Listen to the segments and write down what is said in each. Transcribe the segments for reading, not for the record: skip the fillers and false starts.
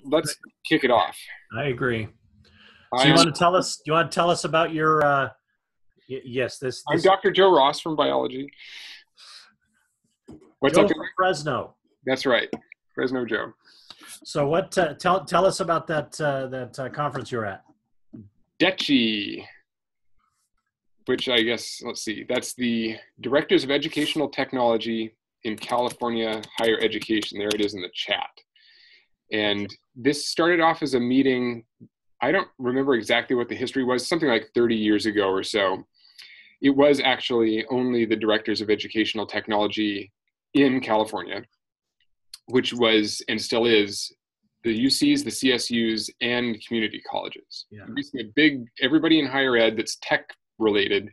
let's kick it off. I agree. So you want to tell us about your, I'm Dr. Joe Ross from biology. What's Joe up? From Fresno. That's right. Fresno Joe. So what, tell us about that conference you're at. DECHI, which I guess, let's see, that's the Directors of Educational Technology in California Higher Education. There it is in the chat. And this started off as a meeting. I don't remember exactly what the history was, something like 30 years ago or so. It was actually only the Directors of Educational Technology in California, which was and still is the UCs, the CSUs, and community colleges. Yeah. Basically everybody in higher ed that's tech related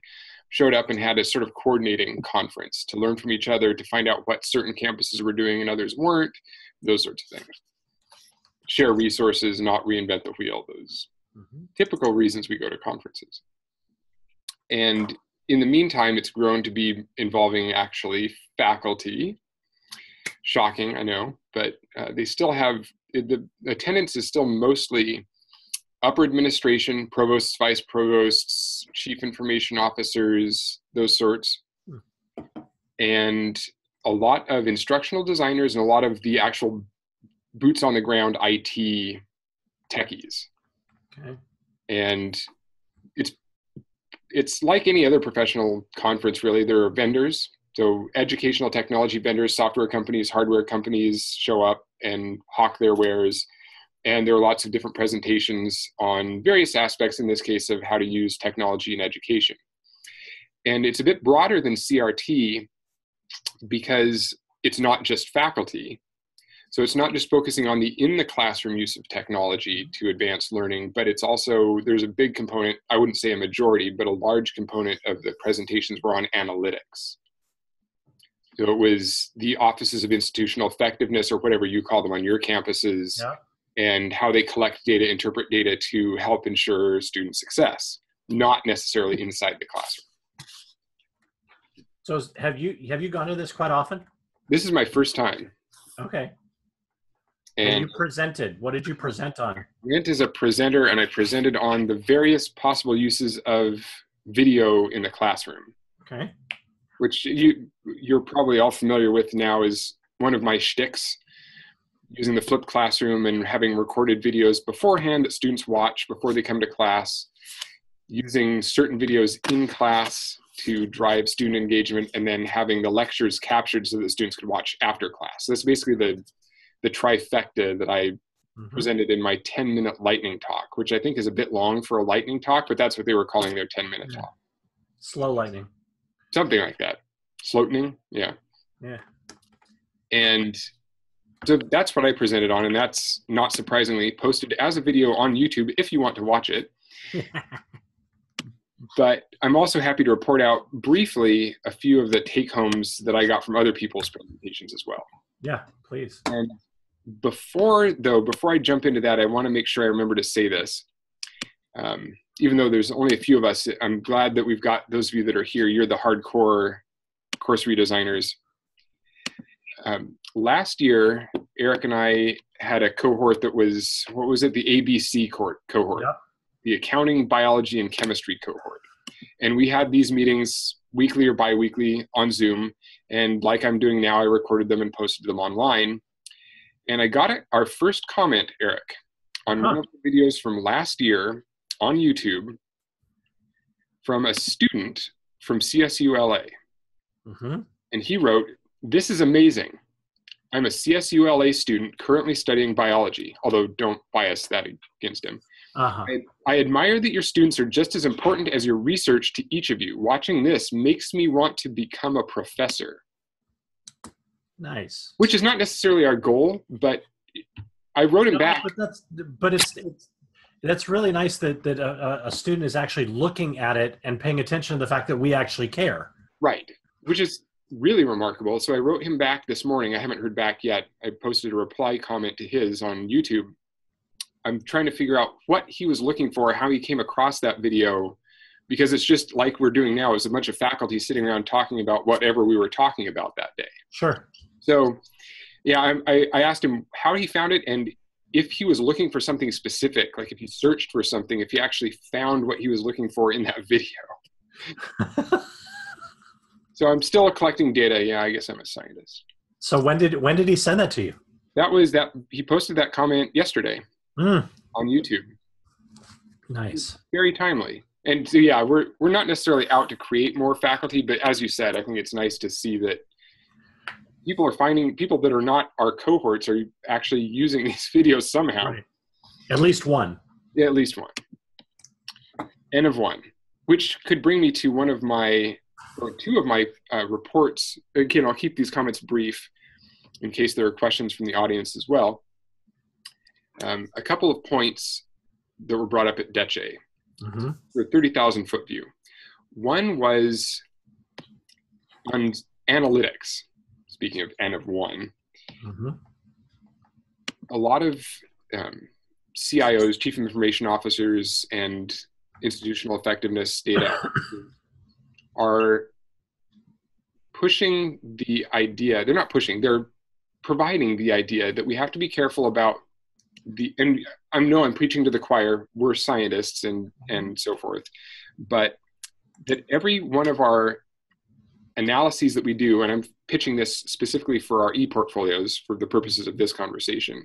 showed up and had a sort of coordinating conference to learn from each other, to find out what certain campuses were doing and others weren't, those sorts of things. Share resources, not reinvent the wheel, those typical reasons we go to conferences. And in the meantime, it's grown to be involving actually faculty. Shocking, I know, but they still have, the attendance is still mostly upper administration, provosts, vice provosts, chief information officers, those sorts. And a lot of instructional designers and a lot of the actual boots on the ground IT techies. Okay. And it's like any other professional conference, really. There are vendors. So educational technology vendors, software companies, hardware companies show up and hawk their wares. And there are lots of different presentations on various aspects, in this case, of how to use technology in education. And it's a bit broader than CRT because it's not just faculty. So it's not just focusing on the in the classroom use of technology to advance learning, but it's also, there's a big component, I wouldn't say a majority, but a large component of the presentations were on analytics. So it was the offices of institutional effectiveness, or whatever you call them on your campuses, and how they collect data, interpret data to help ensure student success, not necessarily inside the classroom. So have you gone to this quite often? This is my first time. Okay. And you presented. What did you present on? I went as a presenter, and I presented on the various possible uses of video in the classroom. Okay. Which you're probably all familiar with now is one of my shticks, using the flipped classroom and having recorded videos beforehand that students watch before they come to class, using certain videos in class to drive student engagement, and then having the lectures captured so that students could watch after class. So that's basically the trifecta that I presented in my 10-minute lightning talk, which I think is a bit long for a lightning talk, but that's what they were calling their 10-minute talk. Slow lightning. Something like that. Sloatening, yeah. Yeah. And so that's what I presented on, and that's, not surprisingly, posted as a video on YouTube if you want to watch it. But I'm also happy to report out briefly a few of the take-homes that I got from other people's presentations as well. Yeah, please. And before I jump into that, I want to make sure I remember to say this. Even though there's only a few of us, I'm glad that we've got those of you that are here. You're the hardcore course redesigners. Last year, Eric and I had a cohort that was, what was it? The ABC cohort, yep. The accounting, biology, and chemistry cohort. And we had these meetings weekly or bi-weekly on Zoom. And like I'm doing now, I recorded them and posted them online. And I got our first comment, Eric, on one of the videos from last year on YouTube from a student from CSU LA. And he wrote, "This is amazing. I'm a CSU LA student currently studying biology," although don't bias that against him. I admire that your students are just as important as your research to each of you. Watching this makes me want to become a professor. Nice. Which is not necessarily our goal, but I wrote him back. But that's really nice that a student is actually looking at it and paying attention to the fact that we actually care. Right, which is really remarkable. So I wrote him back this morning. I haven't heard back yet. I posted a reply comment to his on YouTube. I'm trying to figure out what he was looking for, how he came across that video, because it's just like we're doing now. It's a bunch of faculty sitting around talking about whatever we were talking about that day. Sure. So yeah, I asked him how he found it, and if he was looking for something specific, like if he searched for something, if he actually found what he was looking for in that video. So I'm still collecting data. Yeah, I guess I'm a scientist. So when did he send that to you? He posted that comment yesterday on YouTube. Nice. Very timely. And so, yeah, we're not necessarily out to create more faculty, but as you said, I think it's nice to see that people that are not our cohorts are actually using these videos somehow. Right. At least one. Yeah, at least one. N of one, which could bring me to two of my reports. Again, I'll keep these comments brief in case there are questions from the audience as well. A couple of points that were brought up at DECHE, the 30,000 foot view. One was on analytics, speaking of N of one. A lot of CIOs, chief information officers, and institutional effectiveness data are pushing the idea, they're not pushing, they're providing the idea that we have to be careful about and I know I'm preaching to the choir, we're scientists and so forth, but that every one of our analyses that we do, and I'm pitching this specifically for our e-portfolios for the purposes of this conversation,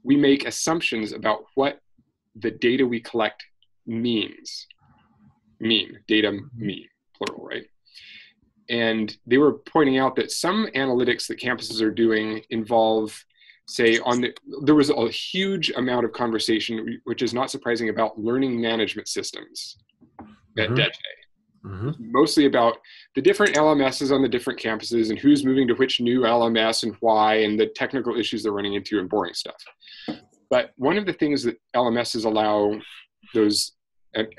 we make assumptions about what the data we collect means. Data mean, plural, right? And they were pointing out that some analytics that campuses are doing involve, say, there was a huge amount of conversation, which is not surprising, about learning management systems at DECHE. Mostly about the different LMSs on the different campuses and who's moving to which new LMS and why, and the technical issues they're running into and boring stuff. But one of the things that LMSs allow those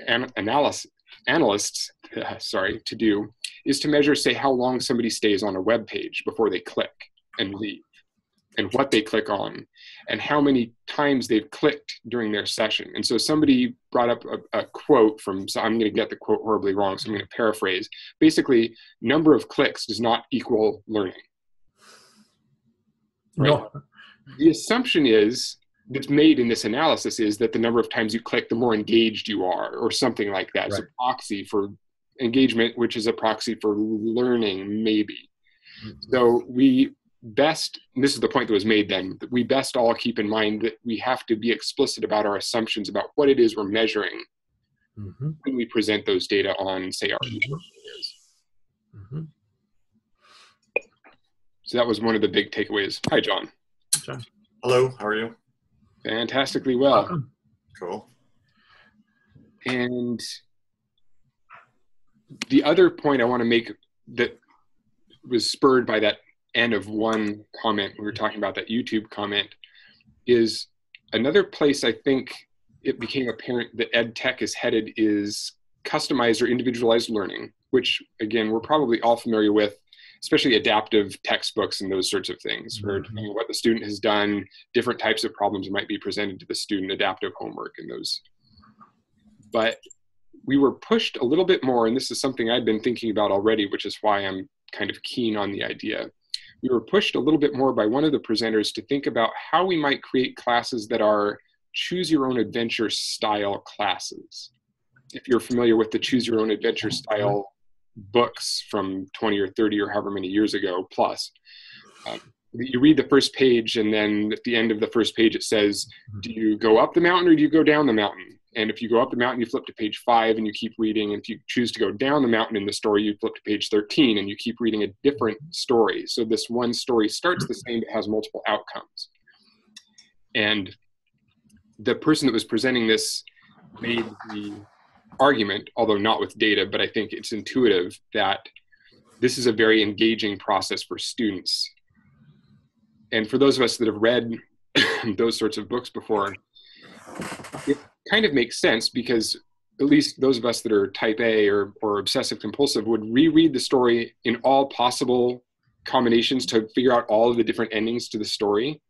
analysts to do is to measure, say, how long somebody stays on a web page before they click and leave, and what they click on, and how many times they've clicked during their session. And so somebody brought up a quote from, so I'm going to get the quote horribly wrong, so I'm going to paraphrase. Basically, number of clicks does not equal learning. Right? No. The assumption that's made in this analysis is that the number of times you click, the more engaged you are, or something like that. Right. It's a proxy for engagement, which is a proxy for learning, maybe. So we best, and this is the point that was made then, that we best all keep in mind that we have to be explicit about our assumptions about what it is we're measuring when we present those data on, say, our portfolios. So that was one of the big takeaways. Hi, John. John. Hello, how are you? Fantastically well. Welcome. Cool. And the other point I want to make that was spurred by that N of one comment, we were talking about that YouTube comment, is another place I think it became apparent that ed tech is headed is customized or individualized learning, which again, we're probably all familiar with, especially adaptive textbooks and those sorts of things, where depending on what the student has done, different types of problems might be presented to the student, adaptive homework and those. But we were pushed a little bit more, and this is something I've been thinking about already, which is why I'm kind of keen on the idea. We were pushed a little bit more by one of the presenters to think about how we might create classes that are choose your own adventure style classes. If you're familiar with the choose your own adventure style books from 20 or 30 or however many years ago plus, you read the first page, and then at the end of the first page it says, do you go up the mountain or do you go down the mountain? And if you go up the mountain, you flip to page 5 and you keep reading. And if you choose to go down the mountain in the story, you flip to page 13 and you keep reading a different story. So this one story starts the same, but has multiple outcomes. And the person that was presenting this made the argument, although not with data, but I think it's intuitive, that this is a very engaging process for students. And for those of us that have read those sorts of books before, it kind of makes sense, because at least those of us that are type A or obsessive compulsive would reread the story in all possible combinations to figure out all of the different endings to the story.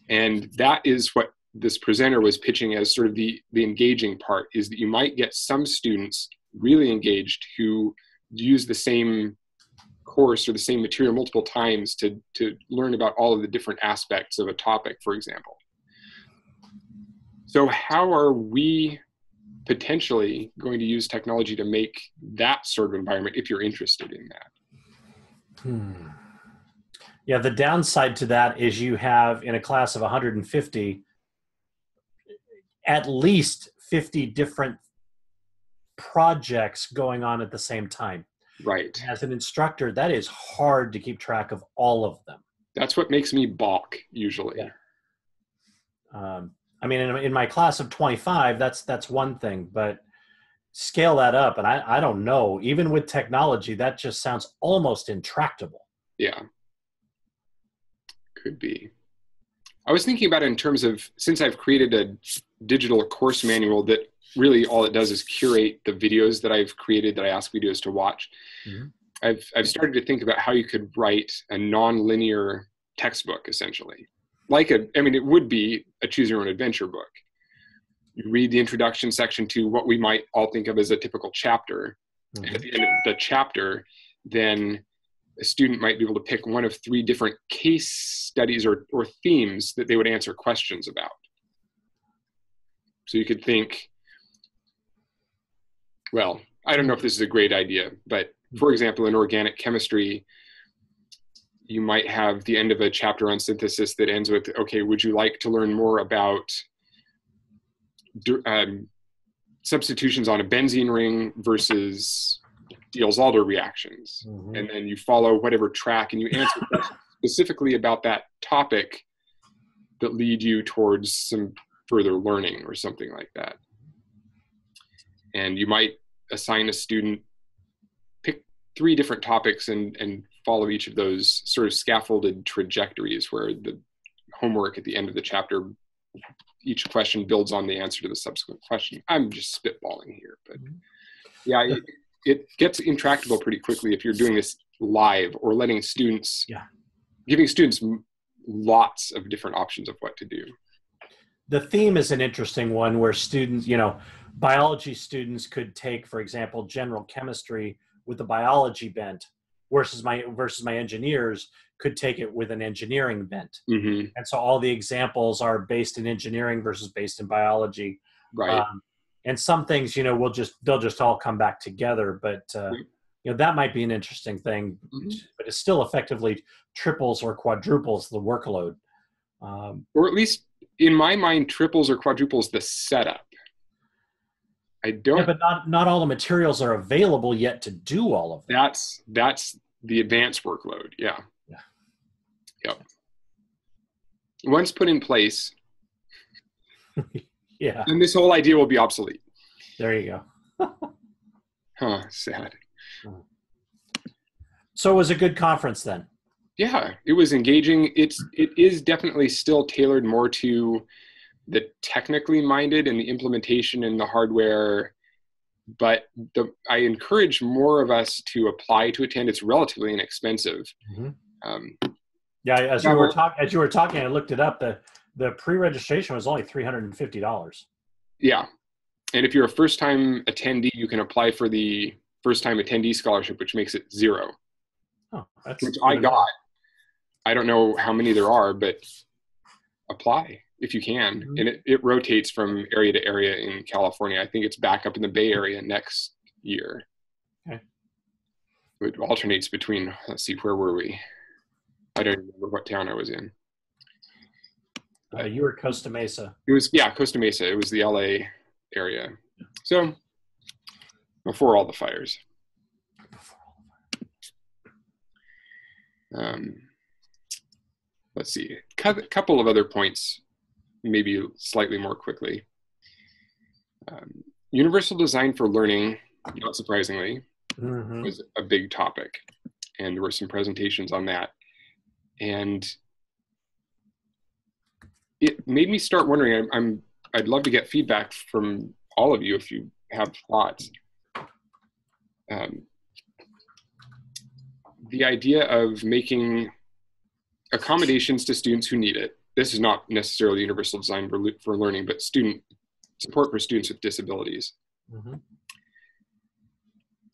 And that is what this presenter was pitching as sort of the engaging part, is that you might get some students really engaged who use the same course or the same material multiple times to learn about all of the different aspects of a topic, for example. So how are we potentially going to use technology to make that sort of environment if you're interested in that? Yeah, the downside to that is you have in a class of 150, at least 50 different projects going on at the same time. Right. As an instructor, that is hard to keep track of all of them. That's what makes me balk usually. Yeah. I mean, in my class of 25, that's one thing, but scale that up, and I don't know. Even with technology, that just sounds almost intractable. Yeah, could be. I was thinking about it in terms of, since I've created a digital course manual that really all it does is curate the videos that I've created that I ask videos to watch. Mm-hmm. I've started to think about how you could write a nonlinear textbook, essentially. It would be a choose your own adventure book. You read the introduction section to what we might all think of as a typical chapter. Mm-hmm. And at the end of the chapter, then a student might be able to pick one of 3 different case studies or themes that they would answer questions about. So you could think, well, I don't know if this is a great idea, but for example, in organic chemistry, you might have the end of a chapter on synthesis that ends with, okay, would you like to learn more about substitutions on a benzene ring versus Diels-Alder reactions? Mm-hmm. And then you follow whatever track and you answer specifically about that topic that lead you towards some further learning or something like that. And you might assign a student, pick 3 different topics and follow each of those sort of scaffolded trajectories where the homework at the end of the chapter, each question builds on the answer to the subsequent question. I'm just spitballing here, but yeah, it gets intractable pretty quickly if you're doing this live or letting students, giving students lots of different options of what to do. The theme is an interesting one where students, biology students could take, for example, general chemistry with a biology bent versus my engineers could take it with an engineering bent. Mm-hmm. And so all the examples are based in engineering versus based in biology. Right. And some things, they'll just all come back together, but that might be an interesting thing, mm-hmm. but it still effectively triples or quadruples the workload. Or at least in my mind, triples or quadruples the setup. Yeah, but not all the materials are available yet to do all of that. That's the advanced workload. Yeah. Yep. Once put in place, yeah, then this whole idea will be obsolete. There you go. Huh, sad. So it was a good conference then. Yeah, it was engaging. It is definitely still tailored more to the technically minded and the implementation and the hardware, but I encourage more of us to apply to attend. It's relatively inexpensive. Mm-hmm. As you were talking, I looked it up. The pre-registration was only $350. Yeah, and if you're a first-time attendee, you can apply for the first-time attendee scholarship, which makes it $0. Oh, which I got. I don't know how many there are, but apply if you can. Mm-hmm. And it rotates from area to area in California. I think it's back up in the Bay Area next year. Okay. It alternates between, let's see, where were we? I don't remember what town I was in. You were Costa Mesa. It was, Costa Mesa. It was the LA area. So before all the fires. Let's see, a couple of other points, maybe slightly more quickly. Universal design for learning, not surprisingly, mm-hmm. was a big topic, and there were some presentations on that. And it made me start wondering, I'd love to get feedback from all of you if you have thoughts. The idea of making accommodations to students who need it. This is not necessarily universal design for learning, but student support for students with disabilities. Mm-hmm.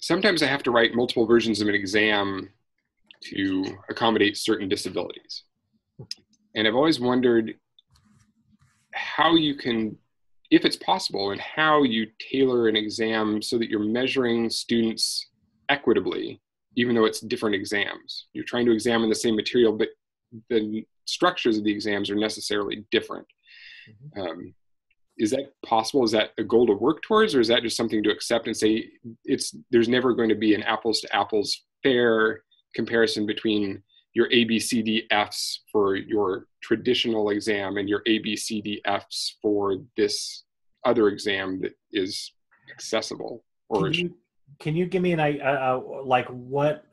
Sometimes I have to write multiple versions of an exam to accommodate certain disabilities. And I've always wondered how you can if it's possible, and how you tailor an exam so that you're measuring students equitably, even though it's different exams. You're trying to examine the same material, but the structures of the exams are necessarily different. Is that possible? Is that a goal to work towards, or is that just something to accept and say there's never going to be an apples to apples fair comparison between your ABCDFs for your traditional exam and your ABCDFs for this other exam that is accessible? Or can you give me like what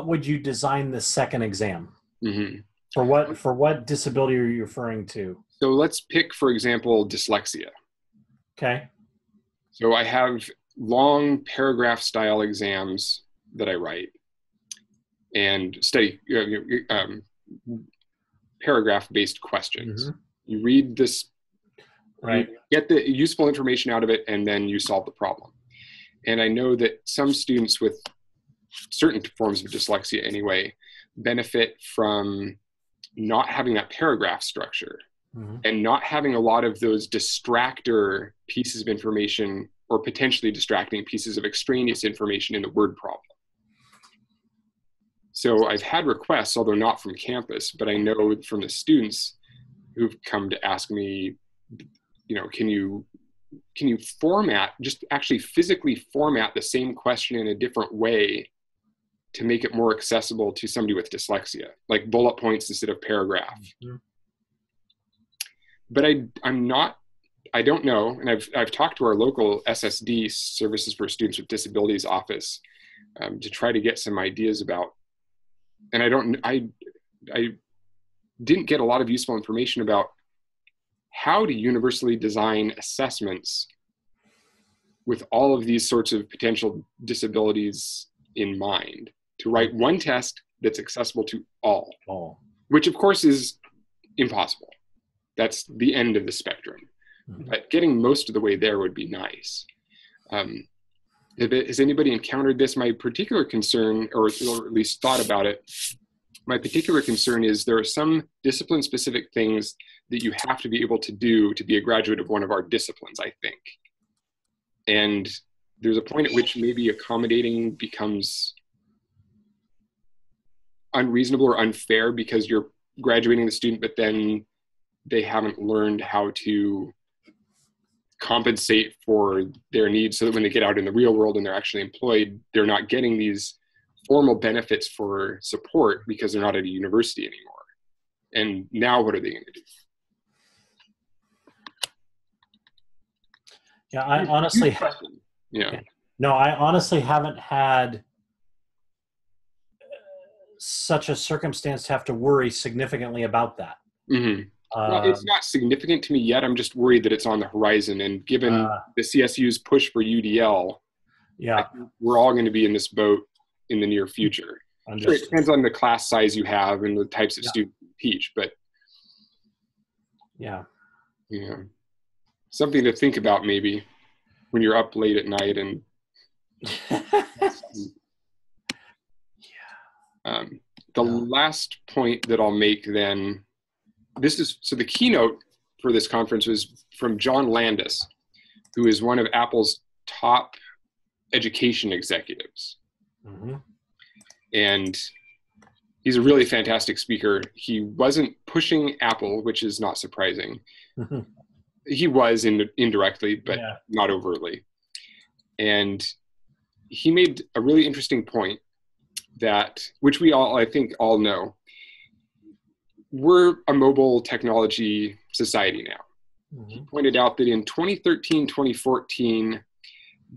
would you design the second exam? For what disability are you referring to? So let's pick, for example, dyslexia. Okay. So I have long paragraph style exams that I write and study paragraph-based questions. You read this, right? You get the useful information out of it, and then you solve the problem. And I know that some students with certain forms of dyslexia anyway benefit from not having that paragraph structure and not having a lot of those distractor pieces of information or potentially distracting pieces of extraneous information in the word problem. So I've had requests, although not from campus, but I know from the students who've come to ask me, can you format, just actually physically format the same question in a different way to make it more accessible to somebody with dyslexia, like bullet points instead of paragraph. But I don't know, and I've talked to our local SSD, Services for Students with Disabilities office, to try to get some ideas about, and I didn't get a lot of useful information about how to universally design assessments with all of these sorts of potential disabilities in mind, to write one test that's accessible to all, which of course is impossible. That's the end of the spectrum. But getting most of the way there would be nice. Has anybody encountered this? My particular concern, or at least thought about it, my particular concern is there are some discipline-specific things that you have to be able to do to be a graduate of one of our disciplines, I think. And there's a point at which maybe accommodating becomes unreasonable or unfair because you're graduating the student, but then they haven't learned how to compensate for their needs so that when they get out in the real world and they're actually employed, they're not getting these formal benefits for support because they're not at a university anymore. And now what are they going to do? Yeah, I honestly, I honestly haven't had such a circumstance to have to worry significantly about that. Well, it's not significant to me yet. I'm just worried that it's on the horizon. And given the CSU's push for UDL, I think we're all going to be in this boat in the near future. Sure, it depends on the class size you have and the types of students you teach, but something to think about maybe when you're up late at night and the last point that I'll make then, so the keynote for this conference was from John Landis, who is one of Apple's top education executives. And he's a really fantastic speaker. He wasn't pushing Apple, which is not surprising. He was indirectly, but not overtly. And he made a really interesting point which we all, I think, all know. We're a mobile technology society now. He pointed out that in 2013, 2014,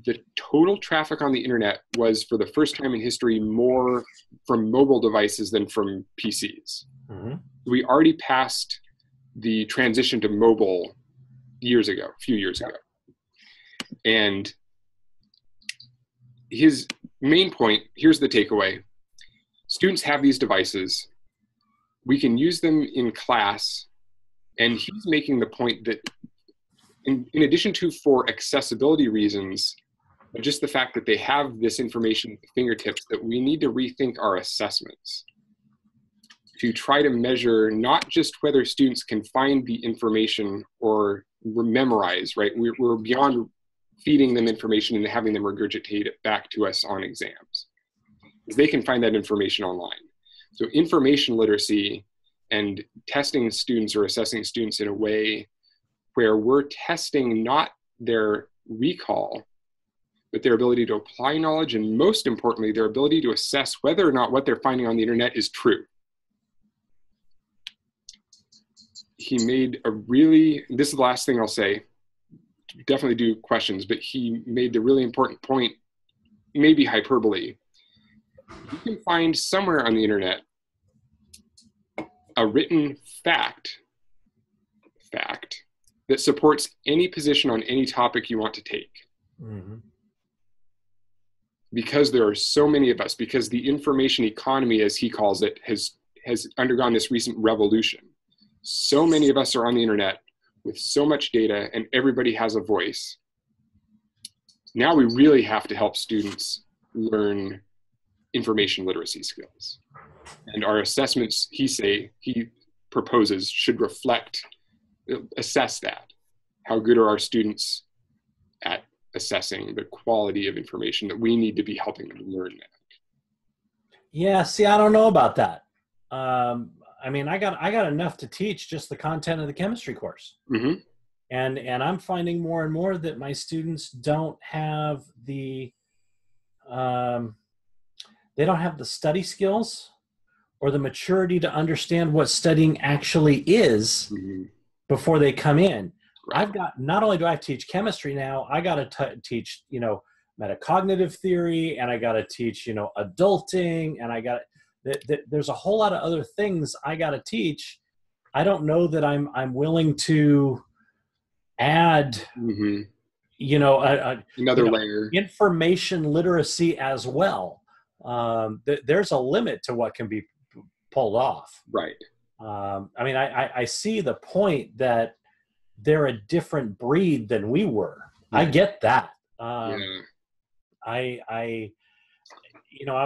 the total traffic on the internet was, for the first time in history, more from mobile devices than from PCs. We already passed the transition to mobile a few years ago. And his main point, here's the takeaway. Students have these devices. We can use them in class. And he's making the point that in addition to for accessibility reasons, but just the fact that they have this information at the fingertips, that we need to rethink our assessments to try to measure not just whether students can find the information or memorize, right? We're beyond feeding them information and having them regurgitate it back to us on exams. They can find that information online. So information literacy and testing students or assessing students in a way where we're testing not their recall, but their ability to apply knowledge, and most importantly, their ability to assess whether or not what they're finding on the internet is true. He made a really, this is the last thing I'll say, definitely do questions, but he made the really important point, maybe hyperbole. You can find somewhere on the internet a written fact that supports any position on any topic you want to take. Mm-hmm. Because there are so many of us, because the information economy, as he calls it, has undergone this recent revolution. So many of us are on the internet with so much data, and everybody has a voice. Now we really have to help students learn information literacy skills. And our assessments, he proposes, should assess that. How good are our students at assessing the quality of information that we need to be helping them learn that? Yeah, see, I don't know about that. I mean, I got enough to teach just the content of the chemistry course. Mm-hmm. And I'm finding more and more that my students don't have the study skills or the maturity to understand what studying actually is Mm-hmm. before they come in. Right. Not only do I have to teach chemistry now, I got to teach, metacognitive theory, and I got to teach, adulting, and there's a whole lot of other things I got to teach. I don't know that I'm willing to add, Mm-hmm. another layer. Information literacy as well. There's a limit to what can be pulled off. Right. I mean, I see the point that they're a different breed than we were. Yeah. I get that. Yeah. I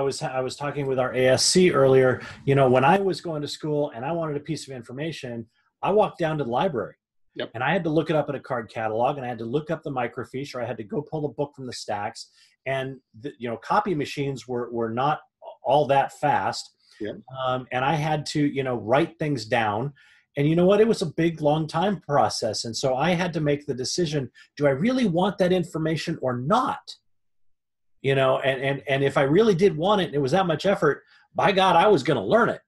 was talking with our ASC earlier. When I was going to school and I wanted a piece of information, I walked down to the library. Yep. And I had to look it up in a card catalog, and I had to look up the microfiche, or I had to go pull the book from the stacks. And copy machines were not all that fast. Yep. And I had to write things down. And you know what? It was a big, long time process. And so I had to make the decision, do I really want that information or not? And if I really did want it, and it was that much effort, by God, I was going to learn it.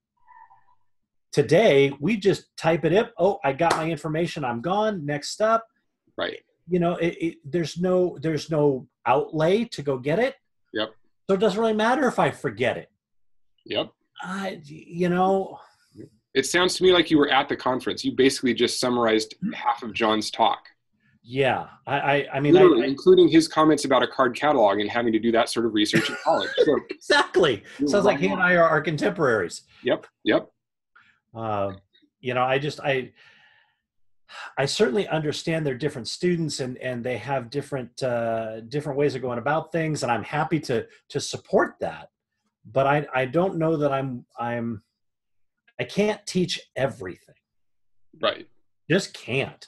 Today, we just type it in. Oh, I got my information. I'm gone. Next up. Right. There's no outlay to go get it. Yep. So it doesn't really matter if I forget it. Yep. It sounds to me like you were at the conference. You basically just summarized half of John's talk. Yeah. I mean, literally, including his comments about a card catalog and having to do that sort of research in college. So, exactly. Sounds like he and I are contemporaries. Yep. I certainly understand they're different students and they have different ways of going about things, and I'm happy to support that. But I don't know that I can't teach everything. Right. Just can't.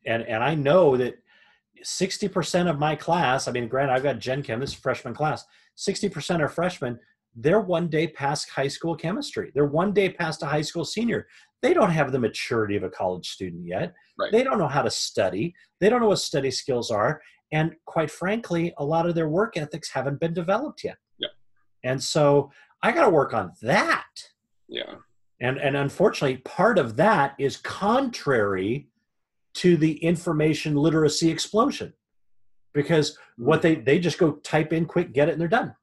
And I know that 60% of my class, I mean, granted, I've got Gen Chem, this is freshman class, 60% are freshmen. They're one day past high school chemistry. They're one day past a high school senior. They don't have the maturity of a college student yet. Right. They don't know how to study. They don't know what study skills are. And quite frankly, a lot of their work ethics haven't been developed yet. Yeah. And so I got to work on that. Yeah. And unfortunately, part of that is contrary to the information literacy explosion, because what they just go type in quick, get it, and they're done.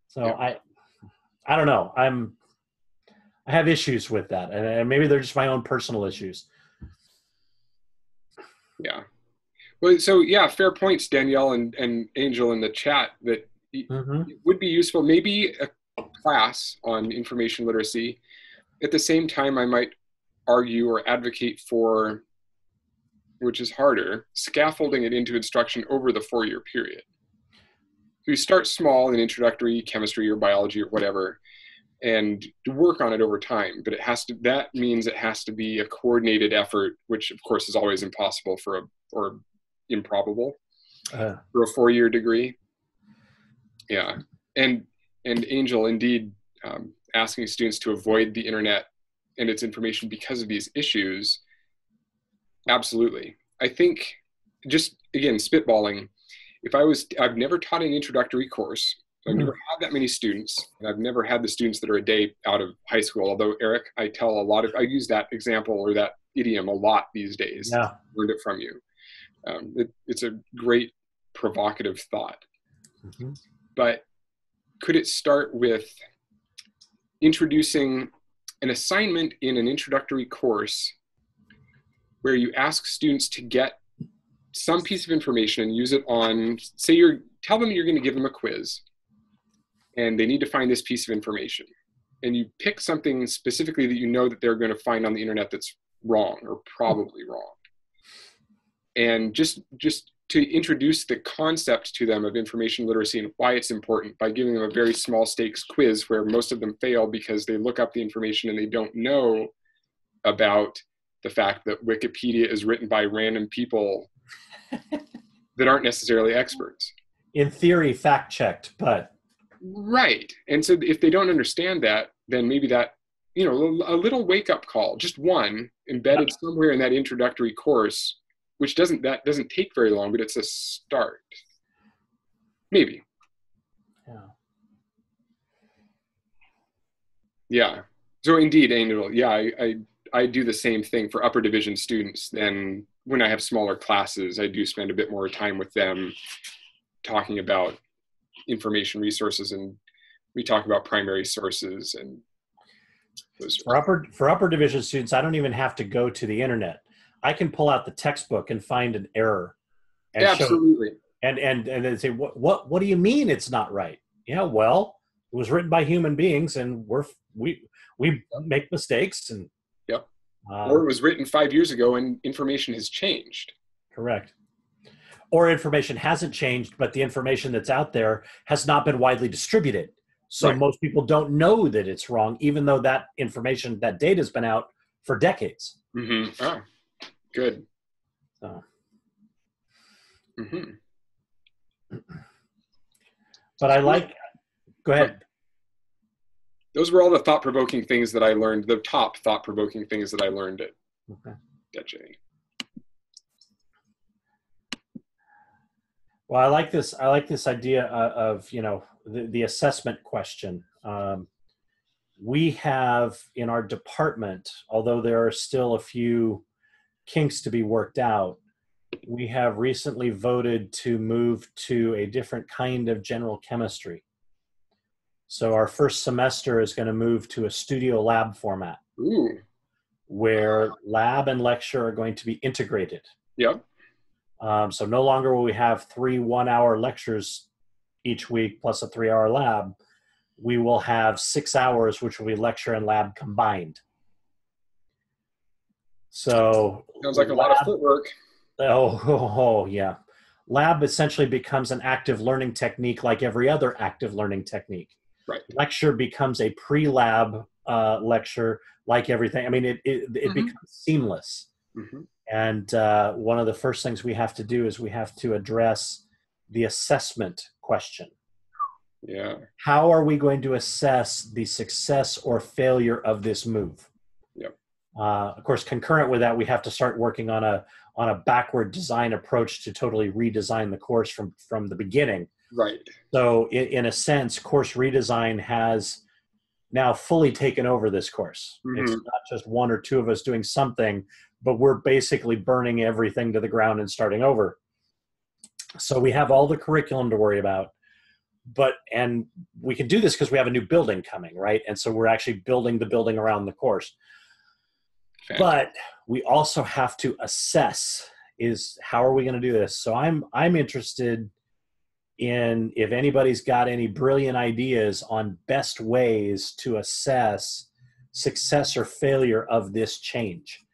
So yeah. I don't know. I have issues with that, and maybe they're just my own personal issues. Yeah. Well, so yeah, fair points, Danielle and Angel in the chat, that it would be useful, maybe a class on information literacy. At the same time, I might argue or advocate for, which is harder, scaffolding it into instruction over the 4-year period. So you start small in introductory chemistry or biology or whatever, and to work on it over time. But that means it has to be a coordinated effort, which of course is always impossible or improbable for a 4-year degree. Yeah. And Angel, indeed, asking students to avoid the internet and its information because of these issues. Absolutely. I think, just again, spitballing, I've never taught an introductory course. I've never had that many students, and I've never had the students that are a day out of high school. Although, Eric, I use that example or that idiom a lot these days. Yeah. I learned it from you. It's a great provocative thought. Mm-hmm. But could it start with introducing an assignment in an introductory course where you ask students to get some piece of information and use it on, tell them you're going to give them a quiz and they need to find this piece of information. And you pick something specifically that you know that they're going to find on the internet that's wrong or probably wrong. And just to introduce the concept to them of information literacy and why it's important by giving them a very small stakes quiz where most of them fail because they look up the information and they don't know about the fact that Wikipedia is written by random people that aren't necessarily experts. In theory, fact-checked, but... Right. And so if they don't understand that, then maybe that, a little wake-up call, just one, embedded somewhere in that introductory course, which doesn't take very long, but it's a start. Maybe. Yeah. Yeah. So indeed, Angel, yeah, I do the same thing for upper division students. And when I have smaller classes, I do spend a bit more time with them talking about information resources, and we talk about primary sources and those. For upper division students, I don't even have to go to the internet. I can pull out the textbook and find an error. And absolutely. And then say, what do you mean it's not right? Yeah, well, it was written by human beings, and we make mistakes, and yep. Or it was written 5 years ago, and information has changed. Correct. Or information hasn't changed, but the information that's out there has not been widely distributed. So right. Most people don't know that it's wrong, even though that information, that data has been out for decades. Mm-hmm. Oh, good. So. Mm-hmm. But go ahead. Those were all the thought-provoking things that I learned, the top thought-provoking things that I learned at Dece. Well, I like this idea of the assessment question. We have in our department, although there are still a few kinks to be worked out, we have recently voted to move to a different kind of general chemistry. So our first semester is going to move to a studio lab format. Ooh. Where lab and lecture are going to be integrated. Yep. So no longer will we have 3 one-hour lectures each week plus a 3-hour lab. We will have 6 hours, which will be lecture and lab combined. So sounds like a lot of footwork. Oh, yeah. Lab essentially becomes an active learning technique like every other active learning technique. Right. Lecture becomes a pre-lab lecture like everything. I mean, it mm-hmm. becomes seamless. Mm-hmm. And one of the first things we have to do is we have to address the assessment question. Yeah. How are we going to assess the success or failure of this move? Yep. Of course, concurrent with that, we have to start working on a backward design approach to totally redesign the course from the beginning. Right. So in a sense, course redesign has now fully taken over this course. Mm-hmm. It's not just one or two of us doing something, but we're basically burning everything to the ground and starting over. So we have all the curriculum to worry about, and we can do this because we have a new building coming, right? And so we're actually building the building around the course. Okay. But we also have to assess how are we going to do this? So I'm interested in if anybody's got any brilliant ideas on best ways to assess success or failure of this change.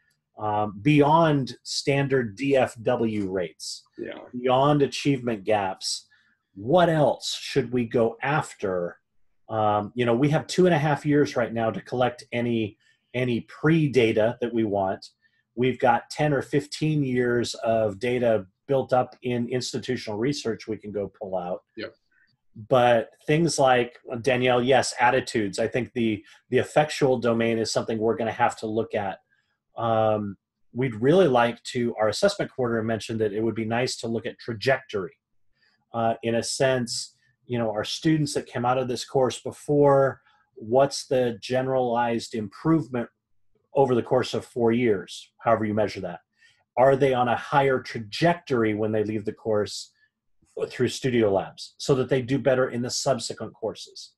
Beyond standard DFW rates, beyond achievement gaps, what else should we go after We have 2.5 years right now to collect any pre-data that we want. We've got 10 or 15 years of data built up in institutional research we can go pull out. Yep. But things like, Danielle, yes, attitudes. I think the effectual domain is something we're going to have to look at. We'd really like to, our assessment coordinator mentioned that it would be nice to look at trajectory. In a sense, our students that came out of this course before, what's the generalized improvement over the course of 4 years, however you measure that? Are they on a higher trajectory when they leave the course through studio labs so that they do better in the subsequent courses?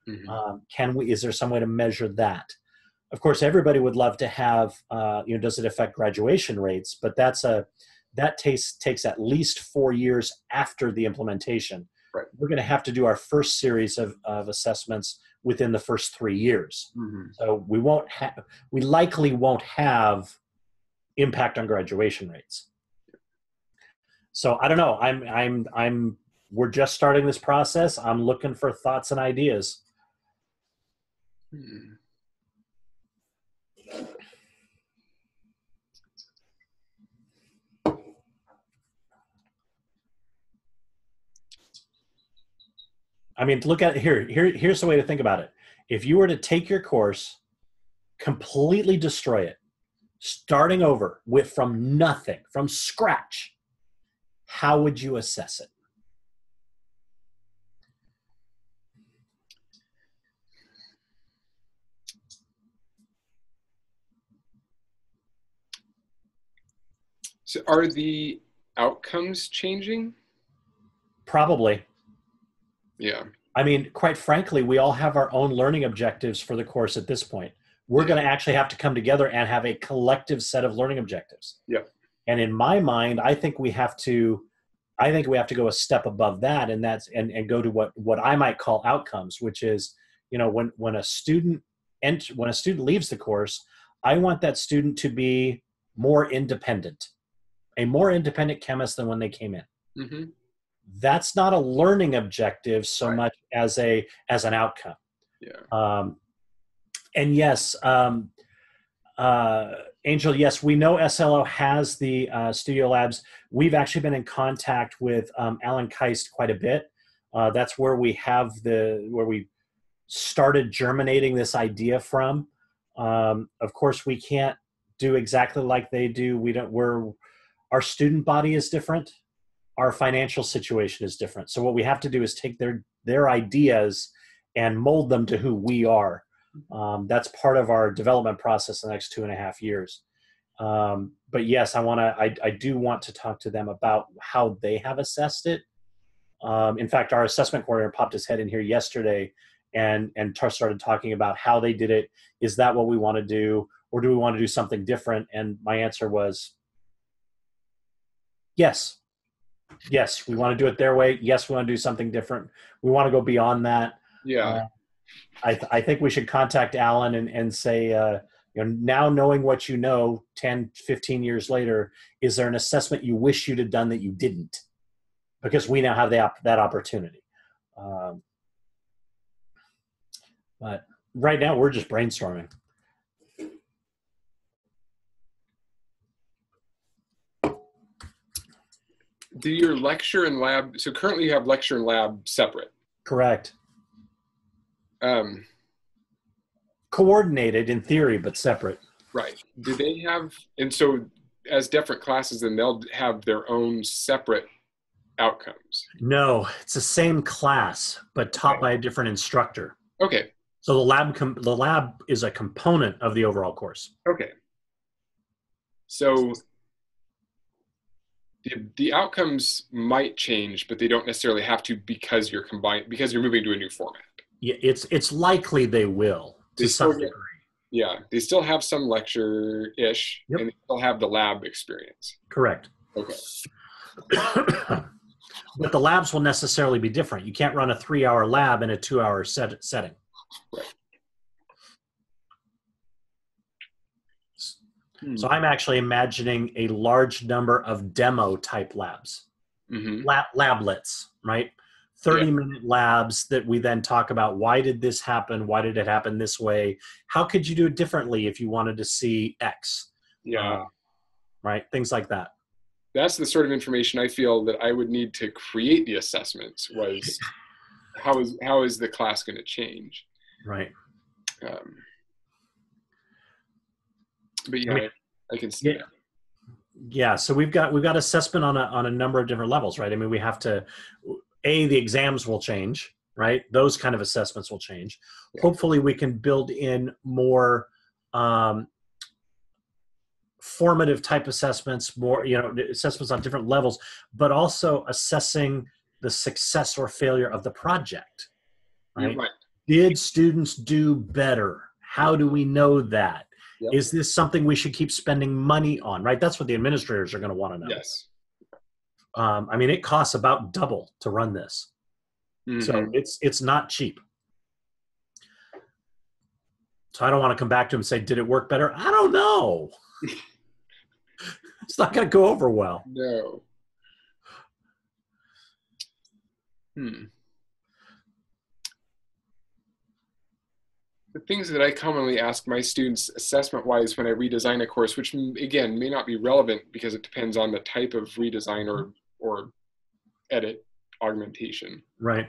Mm-hmm. Is there some way to measure that? Of course, everybody would love to have, does it affect graduation rates? But that takes at least 4 years after the implementation. Right. We're going to have to do our first series of assessments within the first 3 years. Mm-hmm. So we likely won't have impact on graduation rates. So I don't know. We're just starting this process. I'm looking for thoughts and ideas. I mean, look at it here. Here's the way to think about it. If you were to take your course, completely destroy it, starting over from nothing, from scratch, how would you assess it? So are the outcomes changing? Probably. Yeah. I mean, quite frankly, we all have our own learning objectives for the course at this point. We're going to actually have to come together and have a collective set of learning objectives. Yeah. And in my mind, I think we have to go a step above that, and go to what I might call outcomes, which is, when a student leaves the course, I want that student to be more independent, a more independent chemist than when they came in. Mm-hmm. That's not a learning objective so much as an outcome. Yeah. And yes, Angel, yes, we know SLO has the studio labs. We've actually been in contact with Alan Keist quite a bit. That's where we started germinating this idea from. Of course, we can't do exactly like they do. Our student body is different. Our financial situation is different. So what we have to do is take their ideas and mold them to who we are. That's part of our development process in the next 2.5 years. But yes, I do want to talk to them about how they have assessed it. In fact, our assessment coordinator popped his head in here yesterday and started talking about how they did it. Is that what we want to do, or do we want to do something different? And my answer was yes. Yes, we want to do it their way. Yes, we want to do something different. We want to go beyond that. Yeah. I think we should contact Alan and say, now knowing what 10, 15 years later, is there an assessment you wish you'd have done that you didn't? Because we now have that opportunity. But right now, we're just brainstorming. Do your lecture and lab, so currently you have lecture and lab separate? Correct. Coordinated in theory, but separate. Right. Do they have, and so as different classes, then they'll have their own separate outcomes? No, it's the same class, but taught by a different instructor. Okay. So the lab is a component of the overall course. Okay. So the outcomes might change, but they don't necessarily have to because you're moving to a new format. Yeah, it's likely they will to some degree. Yeah, they still have some lecture-ish, yep. And they still have the lab experience. Correct. Okay. But the labs will necessarily be different. You can't run a 3-hour lab in a 2-hour setting. Right. So I'm actually imagining a large number of demo type labs, mm-hmm. Lablets, right? 30-minute labs that we then talk about, why did this happen? Why did it happen this way? How could you do it differently if you wanted to see X? Yeah. Right? Things like that. That's the sort of information I feel that I would need to create the assessments was how is the class going to change? Right. But yeah, I can see that. Yeah, so we've got assessment on a number of different levels, right? I mean, we have to, the exams will change, right? Those kind of assessments will change. Yeah. Hopefully we can build in more formative type assessments, more, assessments on different levels, but also assessing the success or failure of the project, right? Right. Did students do better? How do we know that? Yep. Is this something we should keep spending money on, right? That's what the administrators are going to want to know. Yes. I mean, it costs about double to run this. Mm-hmm. So it's not cheap. So I don't want to come back to him and say, did it work better? I don't know. It's not going to go over well. No. The things that I commonly ask my students assessment-wise when I redesign a course, which again may not be relevant because it depends on the type of redesign or edit augmentation. Right.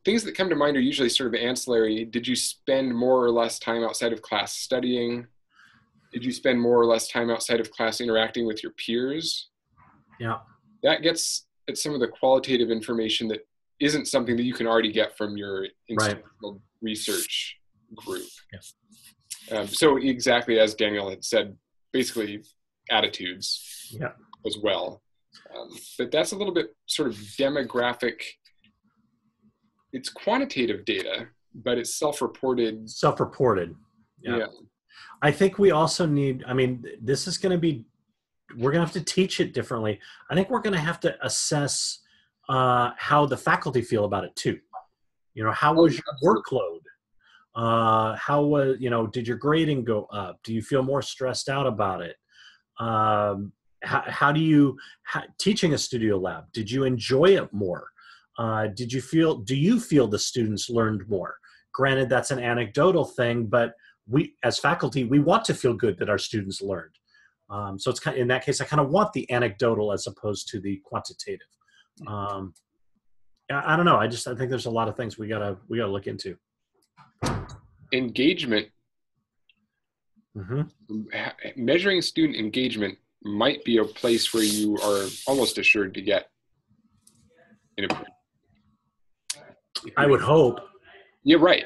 Things that come to mind are usually sort of ancillary. Did you spend more or less time outside of class studying? Did you spend more or less time outside of class interacting with your peers? Yeah. That gets at some of the qualitative information that isn't something that you can already get from your institutional research group. Yes. So exactly as Daniel had said, basically attitudes as well. But that's a little bit sort of demographic. It's quantitative data, but it's self-reported. Self-reported. Yeah. I think we also need, I mean, this is going to be, we're going to have to teach it differently. I think we're going to have to assess how the faculty feel about it too. How was your workload? How was, did your grading go up? Do you feel more stressed out about it? How do you, teaching a studio lab, did you enjoy it more? Do you feel the students learned more? Granted, that's an anecdotal thing, but we, as faculty, we want to feel good that our students learned. So it's kind of, in that case, I kind of want the anecdotal as opposed to the quantitative. I don't know. I think there's a lot of things we gotta look into. Engagement. Measuring student engagement might be a place where you are almost assured to get an improvement. I would hope. Yeah, right.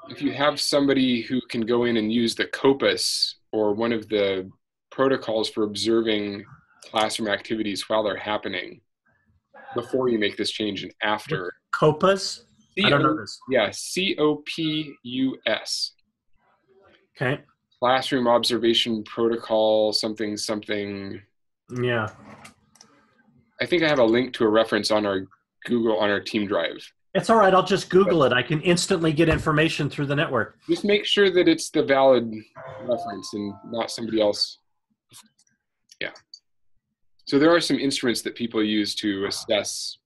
If you have somebody who can go in and use the COPUS or one of the protocols for observing classroom activities while they're happening before you make this change and after. COPUS? I don't know this. Yeah, COPUS. Okay. Classroom Observation Protocol, something. Yeah. I think I have a link to a reference on our team drive. It's all right. I'll just Google it. I can instantly get information through the network. Just make sure that it's the valid reference and not somebody else. Yeah. So there are some instruments that people use to assess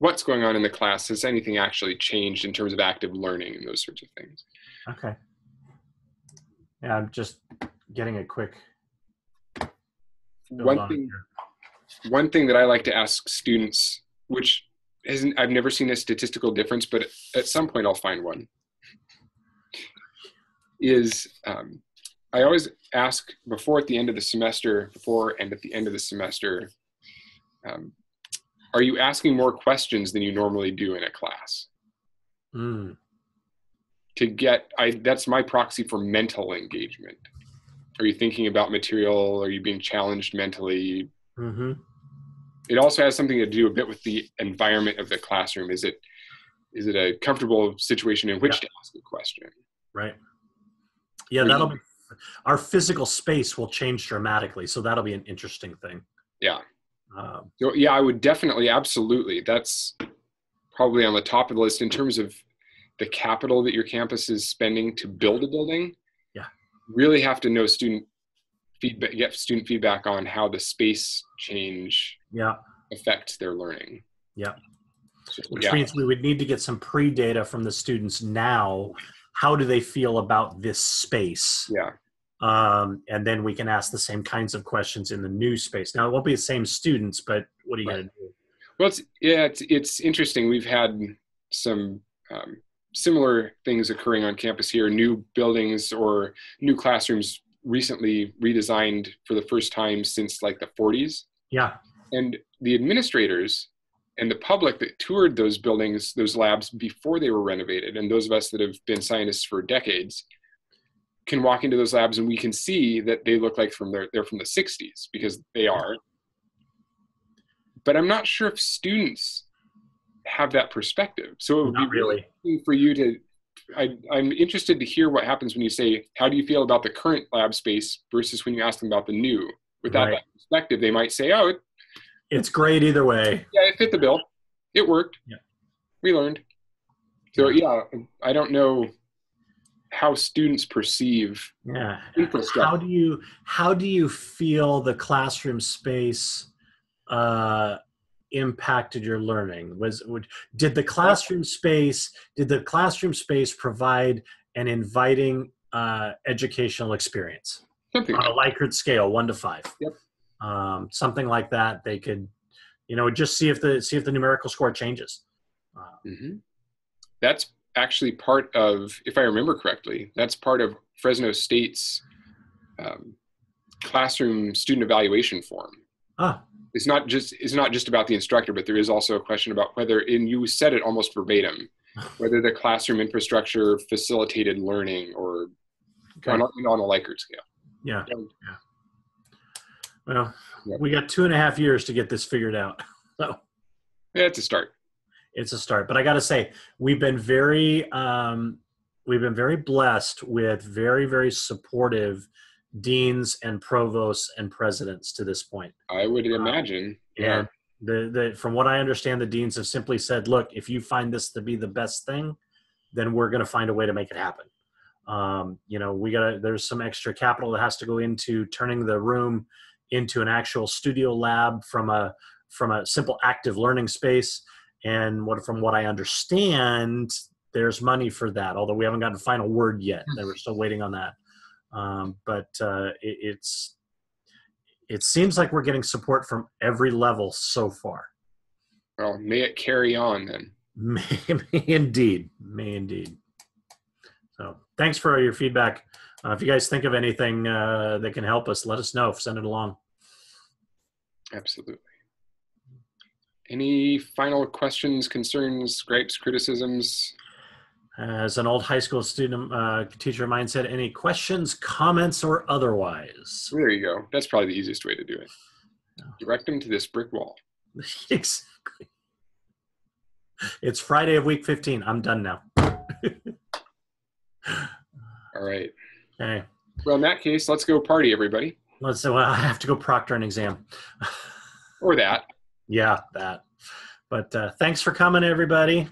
what's going on in the class. Has anything actually changed in terms of active learning and those sorts of things? Okay. Yeah, I'm just getting a quick. One thing that I like to ask students, which I've never seen a statistical difference, but at some point I'll find one, is I always ask before and at the end of the semester, are you asking more questions than you normally do in a class? That's my proxy for mental engagement. Are you thinking about material? Are you being challenged mentally? It also has something to do a bit with the environment of the classroom. Is it a comfortable situation in which to ask a question? Right. Yeah, our physical space will change dramatically. So that'll be an interesting thing. Yeah. So yeah, I would definitely, absolutely. That's probably on the top of the list in terms of the capital that your campus is spending to build a building. Yeah. Really have to know student get student feedback on how the space change affects their learning. Yeah. So, which means we would need to get some pre-data from the students now. How do they feel about this space? Yeah. And then we can ask the same kinds of questions in the new space. Now, it won't be the same students, but what are you going to do? Well, it's interesting. We've had some similar things occurring on campus here, new buildings or new classrooms recently redesigned for the first time since like the 40s. Yeah. And the administrators and the public that toured those buildings, those labs before they were renovated, and those of us that have been scientists for decades can walk into those labs and we can see that they look like they're from the 60s, because they are. But I'm not sure if students have that perspective. So it would be really for you to, I'm interested to hear what happens when you say, how do you feel about the current lab space versus when you ask them about the new? Without that perspective, they might say, oh, it's great either way. Yeah, it fit the bill. It worked. Yeah. We learned. So yeah, I don't know how students perceive infrastructure. How do you feel the classroom space impacted your learning? Did the classroom space provide an inviting educational experience? Something on a Likert scale, 1 to 5. Yep. Something like that. They could, just see if the numerical score changes. That's actually part of, if I remember correctly, that's part of Fresno State's classroom student evaluation form. It's not just about the instructor, but there is also a question about whether, and you said it almost verbatim, whether the classroom infrastructure facilitated learning or on a Likert scale. Yeah. Well, we got 2.5 years to get this figured out. So yeah, it's a start. It's a start. But I got to say, we've been very blessed with very, very supportive deans and provosts and presidents to this point. I would imagine. And from what I understand, the deans have simply said, look, if you find this to be the best thing, then we're going to find a way to make it happen. There's some extra capital that has to go into turning the room into an actual studio lab from a simple active learning space. And from what I understand, there's money for that, although we haven't gotten a final word yet. We're still waiting on that. It seems like we're getting support from every level so far. Well, may it carry on then. May indeed. So thanks for your feedback. If you guys think of anything that can help us, let us know. Send it along. Absolutely. Any final questions, concerns, gripes, criticisms? As an old high school student, teacher of mine said, any questions, comments, or otherwise? There you go. That's probably the easiest way to do it. Direct them to this brick wall. Exactly. It's Friday of week 15. I'm done now. All right. Okay. Well, in that case, let's go party, everybody. I have to go proctor an exam. Or that. Yeah, that. But thanks for coming, everybody.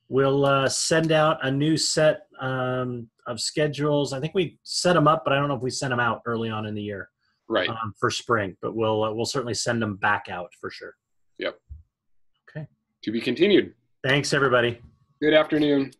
We'll send out a new set of schedules. I think we set them up, but I don't know if we sent them out early on in the year. Right. For spring, but we'll certainly send them back out for sure. Yep. Okay. To be continued. Thanks, everybody. Good afternoon.